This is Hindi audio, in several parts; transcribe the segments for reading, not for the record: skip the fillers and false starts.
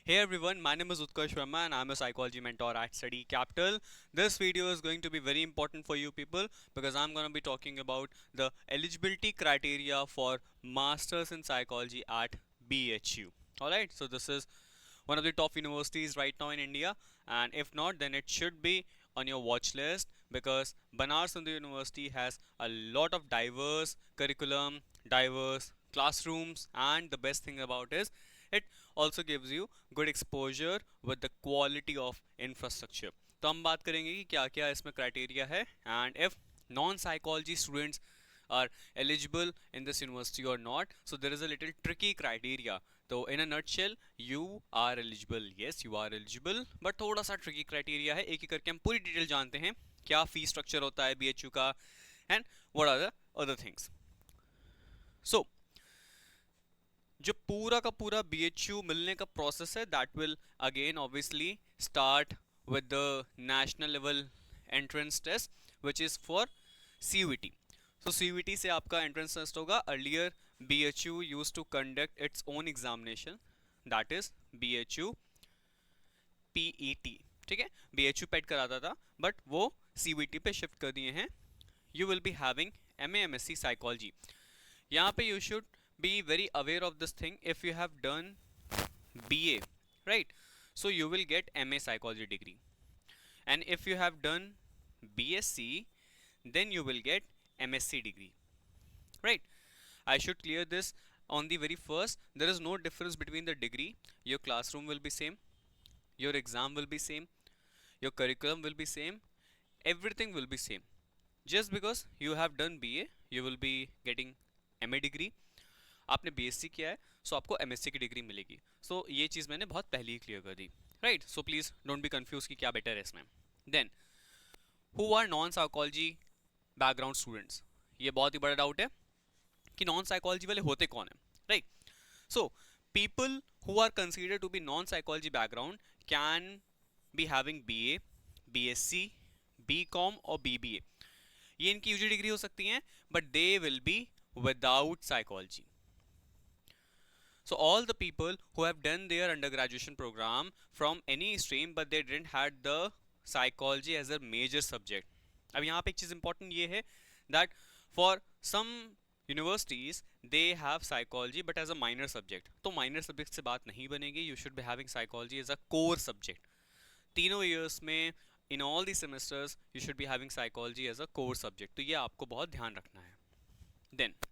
Hey everyone, my name is Utkarsh Verma and I'm a psychology mentor at Study Capital. This video is going to be very important for you people because I'm going to be talking about the eligibility criteria for Masters in Psychology at BHU. Alright, so this is one of the top universities right now in India, and if not, then it should be on your watch list because Banaras Hindu University has a lot of diverse curriculum, diverse classrooms, and the best thing about is it also gives you good exposure with the quality of infrastructure. तो हम बात करेंगे कि क्या क्या इसमें क्राइटेरिया है and if non psychology students are eligible in this university or not. So there is a little tricky criteria. तो in a nutshell, you are eligible. Yes, you are eligible, but थोड़ा सा tricky criteria है. एक एक करके हम पूरी डिटेल जानते हैं क्या फी स्ट्रक्चर होता है BHU का and what are the other things. So जो पूरा का पूरा BHU मिलने का प्रोसेस है that will again obviously start with the national level entrance test which is for CUET. So CUET से आपका एंट्रेंस टेस्ट होगा. Earlier BHU used to conduct its own examination that is BHU PET. ठीक है, BHU PET कराता था बट वो CUET पे शिफ्ट कर दिए हैं. You will be having MA MSc psychology. यहाँ पे you should be very aware of this thing. If you have done BA, right, so you will get MA psychology degree, and if you have done BSc, then you will get MSc degree, right. I should clear this on the very first. There is no difference between the degree. Your classroom will be same, your exam will be same, your curriculum will be same, everything will be same. Just because you have done BA, you will be getting MA degree. आपने BSc किया है सो आपको MSc की डिग्री मिलेगी. सो ये चीज़ मैंने बहुत पहले ही क्लियर कर दी, right. So please don't be confuse कि क्या बेटर है इसमें. Then who are non psychology background students. ये बहुत ही बड़ा डाउट है कि नॉन साइकोलॉजी वाले होते कौन है, right. So people who are considered to be non psychology background can be having BA, BSc, BCom और BBA. ये इनकी यूजी डिग्री हो सकती हैं but they will be without psychology. So all the people who have done their undergraduation program from any stream but they didn't had the psychology as a major subject. अब यहाँ पे एक चीज़ important ये है that for some universities they have psychology but as a minor subject. तो minor subject से बात नहीं बनेगी. You should be having psychology as a core subject. तीनों years में in all the semesters you should be having psychology as a core subject. तो ये आपको बहुत ध्यान रखना है. Then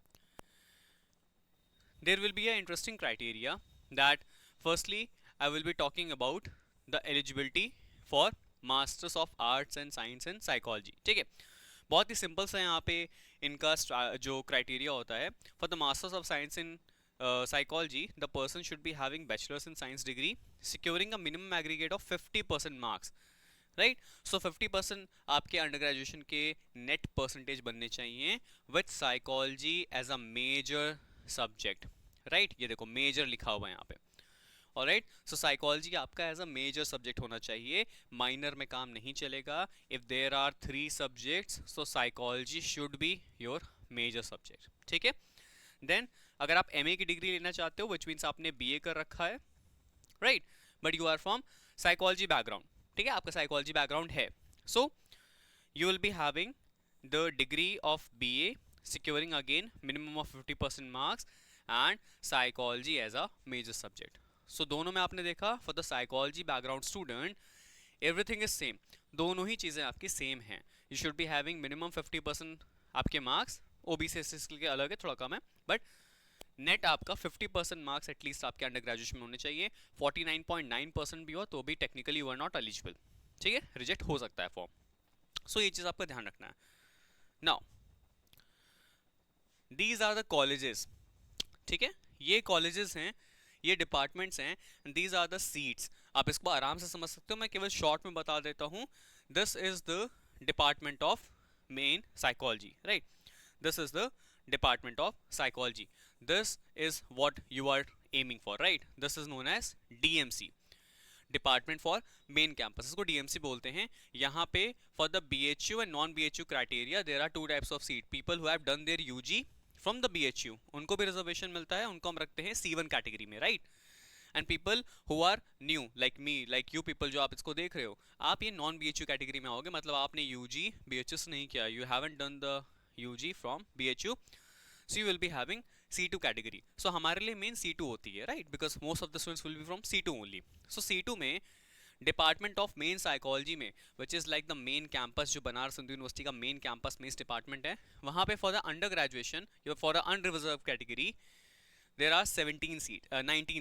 there will be an interesting criteria that firstly I will be talking about the eligibility for Masters of Arts and Science in Psychology. ठीक है, बहुत ही सिंपल सा यहाँ पे इनका जो क्राइटेरिया होता है. For the masters of science in psychology the person should be having bachelor's in science degree securing a minimum aggregate of 50% marks, right. So 50% आपके अंडर ग्रेजुएशन के नेट परसेंटेज बनने चाहिए with psychology as a major subject, right. ये देखो मेजर लिखा हुआ है यहाँ पे. ऑलराइट, सो साइकोलॉजी आपका एज अ मेजर सब्जेक्ट होना चाहिए. माइनर में काम नहीं चलेगा. If there are 3 subjects so psychology should be your major subject. ठीक है. देन अगर आप MA की डिग्री लेना चाहते हो विच मीन्स आपने BA कर रखा है, right, but you are from psychology background. ठीक है, आपका साइकोलॉजी बैकग्राउंड है. So you will be having the degree of BA securing again minimum of 50% marks and psychology as a major subject. So दोनों में आपने देखा for the psychology background student everything is same. दोनों ही चीज़ें आपकी सेम हैं. You should be having minimum 50% आपके मार्क्स. OBC SC के अलग है, थोड़ा कम है, बट नेट आपका 50% मार्क्स एटलीस्ट आपके अंडर ग्रेजुएशन में होने चाहिए. 49.9% भी हो तो भी technically you are not eligible. ठीक है, रिजेक्ट हो सकता है फॉर्म. सो ये चीज़ आपका ध्यान रखना है. Now these are the colleges. ठीक है, ये कॉलेजेस हैं, ये डिपार्टमेंट्स हैं. These are the seats. आप इसको आराम से समझ सकते हो, मैं केवल शॉर्ट में बता देता हूँ. This is the department of main psychology, right. This is the department of psychology. This is what you are aiming for, right. This is known as DMC, department for main campus. इसको DMC बोलते हैं. यहाँ पे for the BHU and non BHU criteria there are 2 types of seat. People who have done their UG from the BHU उनको भी रिजर्वेशन मिलता है, उनको हम रखते हैं C1 कैटेगरी में, right. And people who are new like me like you people जो आप इसको देख रहे हो, आप ये नॉन BHU कैटेगरी में आओगे, मतलब आपने UG BHS नहीं किया, you haven't done the UG from BHU, so you will be having C2 category. So हमारे लिए मेन C2 होती है, right? Because most of the students will be from C2 only. So C2 में डिपार्टमेंट ऑफ मेन साइकोलॉजी में, which is like the main campus, जो बनारस हिंदू यूनिवर्सिटी का मेन कैंपस मेंस डिपार्टमेंट है, वहाँ पे for the under graduation for the unreserved category there are 19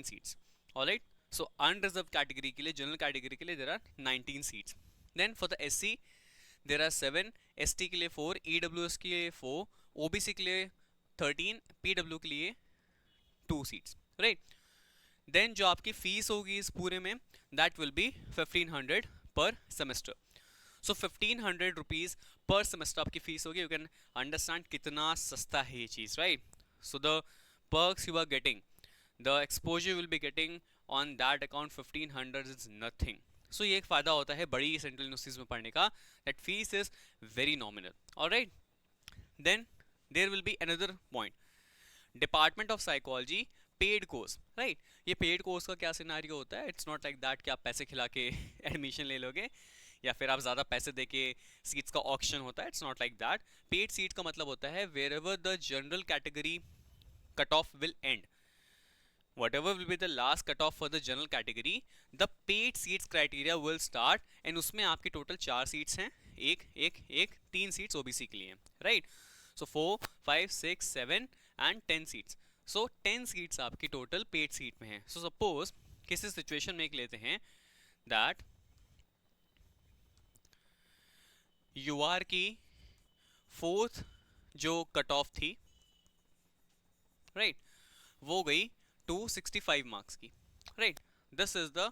seats. Alright, so unreserved category के लिए, जनरल कैटेगरी के लिए there are 19 seats. Then for the SC there are 7, ST के लिए 4, EWS के लिए 4, OBC के लिए 13, PW के लिए 2 सीट्स, राइट. देन जो आपकी फीस होगी इस पूरे में, that will be 1500 per semester. So 1500 rupees per semester आपकी फीस होगी. यू कैन अंडरस्टैंड कितना सस्ता है ये चीज़, right. So the perks you are getting, the exposure will be getting on that account 1500 is nothing. So ये एक फ़ायदा होता है बड़ी सेंट्रल यूनिवर्सिटीज़ में पढ़ने का, that fees is very nominal. Alright, then there will be another point, department of psychology paid course, right. ये पेड कोर्स का क्या सिनारियो होता है? इट्स नॉट लाइक दैट कि आप पैसे खिला के एडमिशन ले लोगे या फिर आप ज़्यादा पैसे दे के सीट्स का ऑक्शन होता है. It's not like that. Paid seat का मतलब होता है wherever the general category cut off will end, whatever will be the last cut off for the general category, the paid seats criteria will start. and उसमें आपकी टोटल 4 सीट्स हैं, एक 3 सीट्स OBC के लिए, right. So 4, 5, 6, 7 and 10 seats. So 10 seats आपकी टोटल पेड सीट में है. सो सपोज किसी सिचुएशन में एक लेते हैं दैट UR की 4th जो कट ऑफ थी, राइट, वो गई 265 मार्क्स की, right. This is the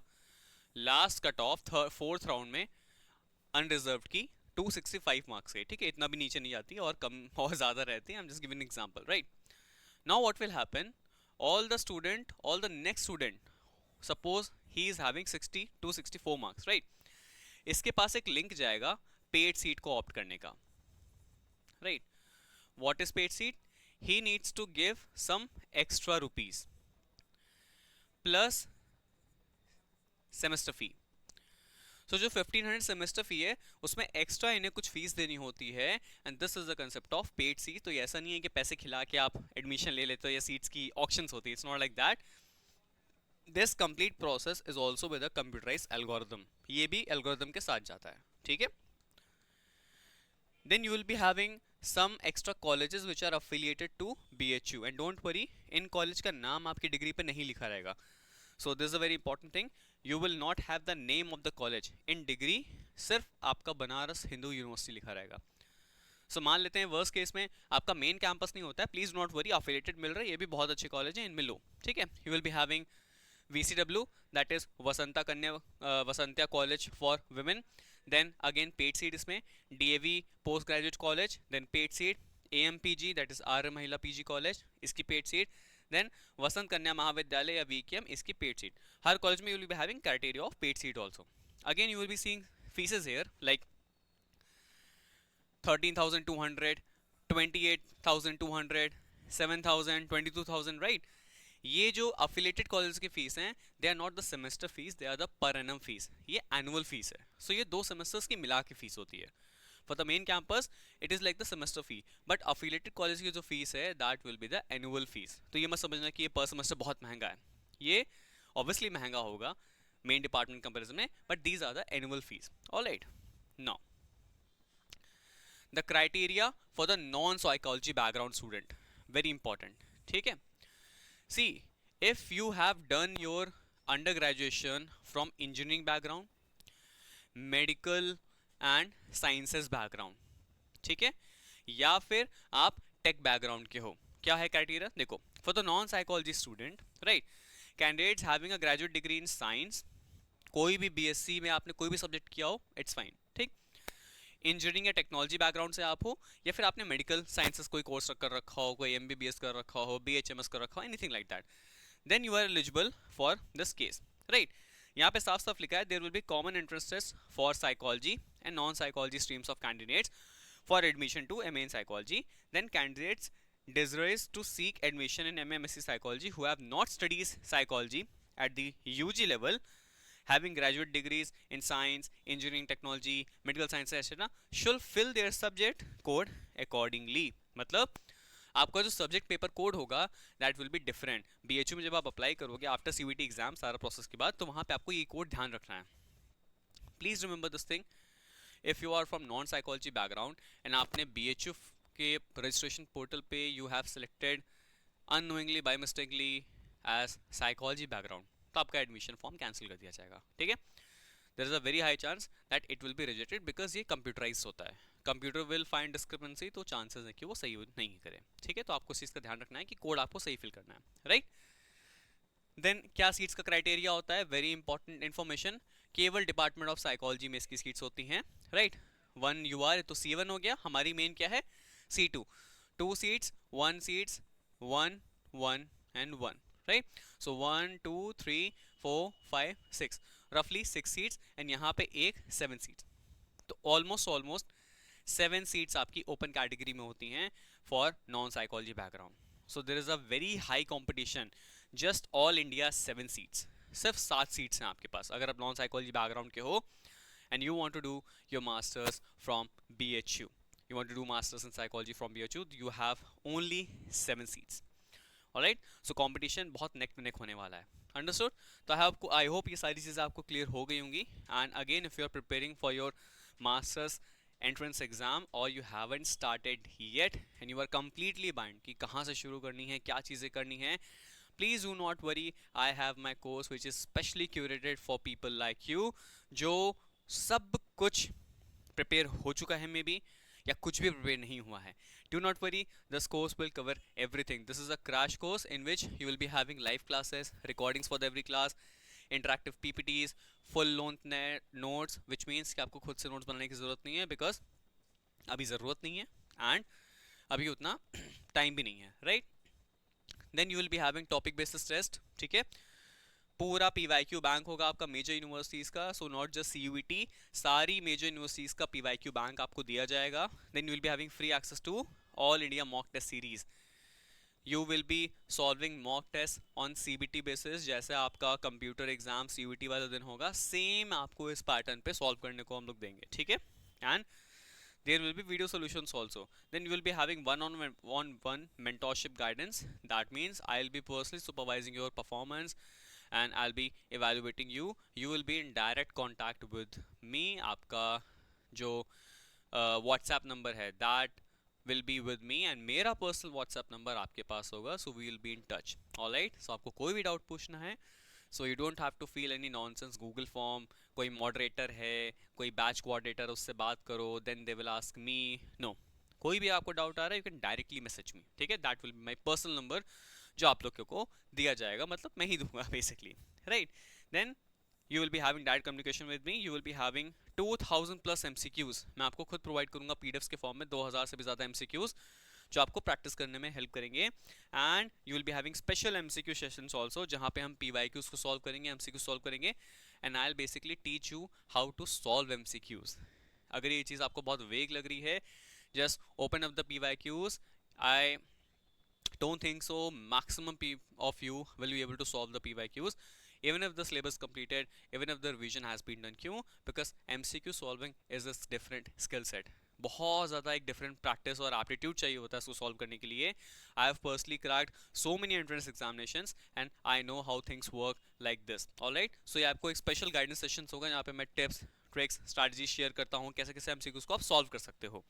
last cut off 4th round में अनरिजर्व्ड की 265 मार्क्स है, ठीक है. इतना भी नीचे नहीं जाती और कम और ज़्यादा रहती है. I am just giving example, right. Now what will happen, all the next student, suppose he is having 60 to 64 marks, right. इसके पास एक लिंक जाएगा पेड सीट को ऑप्ट करने का, right. what is paid seat? he needs to give some extra rupees plus semester fee. सो जो 1500 सेमेस्टर फी है उसमें एक्स्ट्रा इन्हें कुछ फीस देनी होती है. And this is the concept of paid seat. तो ये ऐसा नहीं है कि पैसे खिला के आप एडमिशन ले लेते हो या सीट्स की ऑक्शंस होती है. It's not like that. This complete process is also with a computerise algorithm. ये भी एल्गोरिथम के साथ जाता है, ठीक है. Then you will be having some extra colleges which are affiliated to BHU, and don't worry, in college का नाम आपकी डिग्री पे नहीं लिखा रहेगा. So this is a very important thing. You will not have the name of the college in degree. सिर्फ आपका बनारस हिंदू यूनिवर्सिटी लिखा रहेगा. So मान लेते हैं वर्स्ट केस में आपका मेन कैंपस नहीं होता है, प्लीज नॉट वरी, अफिलिएटेड मिल रहा है, ये भी बहुत अच्छे कॉलेज हैं, इनमें लो, ठीक है. You will be having VCW, that is Vasanta college for women. Then again paid seat इसमें DAV post graduate college. Then paid seat AMPG, that is Arya Mahila PG college, इसकी paid seat. Then Vasant Kanya Mahavidyalaya या VKM, इसकी पेड सीट. हर कॉलेज में you will be having criteria of paid seat also. Again you will be seeing fees here like 13,200, 28,200, 7,000, 22,000, right. ये जो अफिलेटेड कॉलेज की फीस हैं, they are not the semester fees, they are the per annum fees. ये एनुअल फीस है. सो ये 2 सेमेस्टर्स की मिला के फीस होती है. For the main campus, it is like the semester fee, but affiliated college की जो फीस है, that will be the annual fees. तो ये मत समझना कि ये per semester बहुत महंगा है. ये obviously महंगा होगा main department comparison में, but these are the annual fees. Alright. Now, the criteria for the non-psychology background student, very important. ठीक है? See, if you have done your undergraduation from engineering background, medical and sciences background, ठीक है, या फिर आप टेक बैकग्राउंड के हो, क्या है क्राइटेरिया? देखो, for the non psychology student, right, candidates having a graduate degree in science, कोई भी BSc में आपने कोई भी सब्जेक्ट किया हो, इट्स फाइन, ठीक. इंजीनियरिंग या टेक्नोलॉजी बैकग्राउंड से आप हो, या फिर आपने मेडिकल साइंसेस कोई कोर्स कर रखा हो, कोई MBBS कर रखा हो, BHMS कर रखा हो, anything like that, then you are eligible for this case, right. यहाँ पे साफ साफ लिखा है there will be common entrance test for psychology and non-psychology streams of candidates for admission to MA in psychology. Then candidates desirous to seek admission in MA MSc psychology who have not studied psychology at the UG level having graduate degrees in science, engineering, technology, medical science etc. should fill their subject code accordingly. मतलब आपका जो सब्जेक्ट पेपर कोड होगा that will be different. BHU में जब आप अप्लाई करोगे आफ्टर सीवीटी एग्जाम सारा प्रोसेस के बाद, तो वहाँ पे आपको ये कोड ध्यान रखना है. Please remember this thing. If you are from non psychology background and आपने बीएचयू के रजिस्ट्रेशन पोर्टल पे you have selected unknowingly by mistakely as psychology background, तो आपका एडमिशन फॉर्म कैंसिल कर दिया जाएगा. ठीक है, there is a very high chance that it will be rejected because ये कंप्यूटराइज होता है. कंप्यूटर विल फाइंड डिस्क्रिपेंसी, तो चांसेस है कि वो सही नहीं करे. ठीक है, तो आपको इस चीज़ का ध्यान रखना है कि कोड आपको सही फिल करना है. राइट, देन क्या सीट्स का क्राइटेरिया होता है, वेरी इंपॉर्टेंट इन्फॉर्मेशन. केवल डिपार्टमेंट ऑफ साइकोलॉजी में इसकी सीट्स होती हैं. राइट, 1 UR तो C1 हो गया. हमारी मेन क्या है, C2. 2 seats, 1 seats, 1 1 and 1. Right, सो 1 2 3 4 5 6, रफली 6 सीट्स एंड यहाँ पे एक 7 सीट्स. तो ऑलमोस्ट 7 सीट्स आपकी ओपन कैटेगरी में होती हैं for non psychology background. So there is a very high competition. Just all India 7 seats, सिर्फ 7 सीट्स हैं आपके पास अगर आप नॉन साइकोलॉजी बैकग्राउंड के हो and you want to do your masters from BHU, you want to do masters in psychology from BHU, you have only 7 seats. Alright, so competition बहुत neck to neck होने वाला है. Understood? तो I hope ये सारी चीज़ें आपको clear हो गई होंगी. And again, if you are preparing for your masters entrance exam or you haven't started yet and you are completely blind कि कहाँ से शुरू करनी है, क्या चीज़ें करनी है, please do not worry. I have my course which is specially curated for people like you जो सब कुछ प्रिपेयर हो चुका है मे बी, या कुछ भी प्रिपेयर नहीं हुआ है. Do not worry, this course will cover everything. This is a crash course in which you will be having live classes, recordings for every class, interactive PPTs, full length notes, which means कि आपको खुद से नोट्स बनाने की ज़रूरत नहीं है बिकॉज अभी ज़रूरत नहीं है एंड अभी उतना टाइम भी नहीं है. Right, then you will be having topic basis test. ठीक है, पूरा PYQ बैंक होगा आपका मेजर यूनिवर्सिटीज़ का. सो नॉट जस्ट CUET, सारी मेजर यूनिवर्सिटीज़ का PYQ बैंक आपको दिया जाएगा. Then you will be having free access to all India mock test series. You will be solving mock test on CBT basis. जैसे आपका कंप्यूटर एग्जाम CUET वाला दिन होगा, सेम आपको इस पैटर्न पे सॉल्व करने को हम लोग देंगे. ठीक है, and there will be video solutions also. Then you will be having one-on-one mentorship guidance. That means I'll be personally supervising your performance and I'll be evaluating you. You will be in direct contact with me. आपका जो WhatsApp number है that will be with me and मेरा personal WhatsApp number आपके पास होगा. So we will be in touch. Alright. So आपको कोई भी doubt पूछना है, so you don't have to feel any nonsense Google form. कोई मॉडरेटर है, कोई बैच कोऑर्डिनेटर, उससे बात करो, then they will ask me. No, कोई भी आपको डाउट आ रहा है you can directly message me. ठीक है, that will be my personal number जो आप लोग को दिया जाएगा, मतलब मैं ही दूंगा basically. Right, then you will be having direct communication with me. You will be having 2000+ MCQs. मैं आपको खुद प्रोवाइड करूंगा PDFs के फॉर्म में 2000 से भी ज़्यादा MCQs जो आपको प्रैक्टिस करने में हेल्प करेंगे. And you will be having special MCQ sessions also जहाँ पे हम PYQs को सॉल्व करेंगे, MCQ सॉल्व करेंगे, and I will basically teach you how to solve MCQs. अगर ये चीज़ आपको बहुत वेग लग रही है, just open up the PYQs. I don't think so maximum of you will be able to solve the PYQs even if the syllabus completed, even if the revision has been done. क्यों? Because MCQ solving is a different skill set. बहुत ज़्यादा एक डिफरेंट प्रैक्टिस और एप्टीट्यूड चाहिए होता है इसको सॉल्व करने के लिए. I have personally cracked so many entrance examinations and I know how things work like this. Alright, so ये आपको एक स्पेशल गाइडेंस सेशन होगा जहाँ पे मैं टिप्स, ट्रिक्स, स्ट्रैटेजी शेयर करता हूँ कैसे कैसे MCQs को आप सॉल्व कर सकते हो.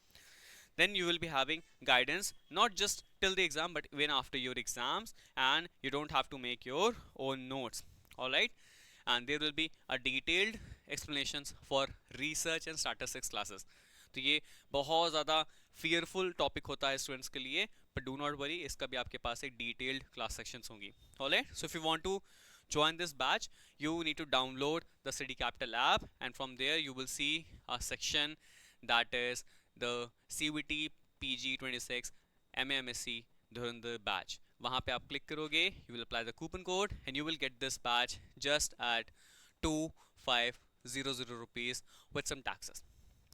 Then you will be having guidance not just till the exam but even after your exams, and you don't have to make your own notes. All right, and there will be a detailed explanations for research and statistics classes. तो ये बहुत ज़्यादा fearful topic होता है students के लिए, but do not worry, इसका भी आपके पास एक detailed class sections होंगी. All right, so if you want to join this batch, you need to download the City Capital app, and from there you will see a section that is the CVT PG26 MAMSC Dhurandhar batch. वहाँ पे आप क्लिक करोगे, you will apply the coupon code and you will get this batch just at 2500 rupees with some taxes.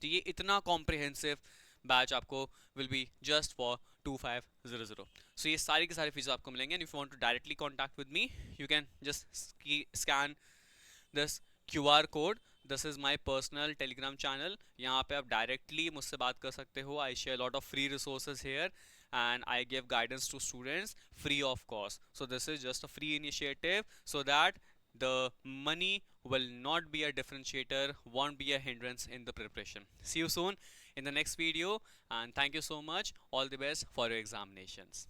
तो ये इतना comprehensive batch आपको will be just for 2500. So ये सारी की सारी फीचर्स आपको मिलेंगे. And if you want to directly contact with me, you can just scan this QR code. This is my personal Telegram channel. यहाँ पे आप डायरेक्टली मुझसे बात कर सकते हो. I share lot of free resources here and I give guidance to students free of cost. So this is just a free initiative so that the money will not be a differentiator, won't be a hindrance in the preparation. See you soon in the next video, and thank you so much. All the best for your examinations.